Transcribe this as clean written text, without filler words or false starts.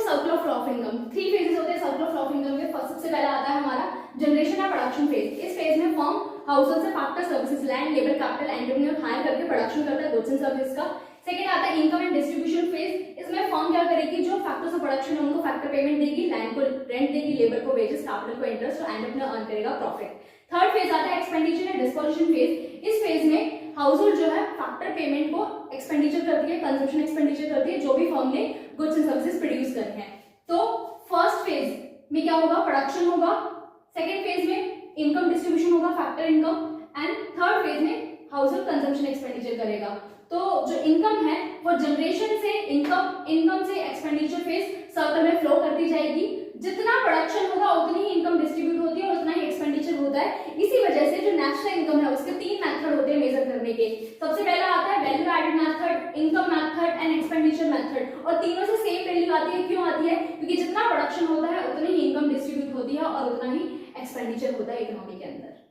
Circle of income. 3 phases होते हैं circle of income के। फर्स्ट सबसे पहला आता है हमारा जनरेशन या प्रोडक्शन फेज। इस फेज में फर्म हाउसहोल्ड से factor services, land, labour, capital, entrepreneur hire करके प्रोडक्शन करता है गुड्स एंड सर्विस का। सेकंड आता है इनकम एंड डिस्ट्रीब्यूशन फेज। इसमें फर्म क्या करेगी, जो फैक्टर्स ऑफ प्रोडक्शन है उनको फैक्टर पेमेंट देगी, लैंड को रेंट देगी, लेबर को वेजेस, कैपिटल को इंटरेस्ट और एंटरप्रेन्योर अर्न करेगा प्रॉफिट। थर्ड फेज आता है एक्सपेंडिचर एंड डिस्पोजिशन फेज। इस फेज में हाउसहोल्ड जो है फैक्टर पेमेंट को एक्सपेंडिचर करती है, कंजम्पशन एक्सपेंडिचर करती है, जो भी फर्म ने गुड्स एंड सर्विसेज प्रोड्यूस करने हैं। तो फर्स्ट फेज में क्या होगा, प्रोडक्शन होगा। सेकेंड फेज में इनकम डिस्ट्रीब्यूशन होगा, factor income. And third phase में हाउसहोल्ड कंजम्पशन एक्सपेंडिचर करेगा। तो जो इनकम है वो जनरेशन से इनकम से एक्सपेंडिचर फेज सर्कल में फ्लो करती जाएगी। जितना प्रोडक्शन होगा उतनी ही इनकम डिस्ट्रीब्यूट होती है और उतना ही एक्सपेंडिचर होता है। इसी वजह से जो नेशनल इनकम है उसके 3 मेथड होते हैं मेजर करने के। सबसे पहला आता है value added method, income method and expenditure method. और तीनों से सेम वैल्यू आती है। क्यों आती है? क्योंकि जितना प्रोडक्शन होता है उतनी ही इनकम डिस्ट्रीब्यूट होती है और उतना ही एक्सपेंडिचर होता है इकोनॉमी के अंदर।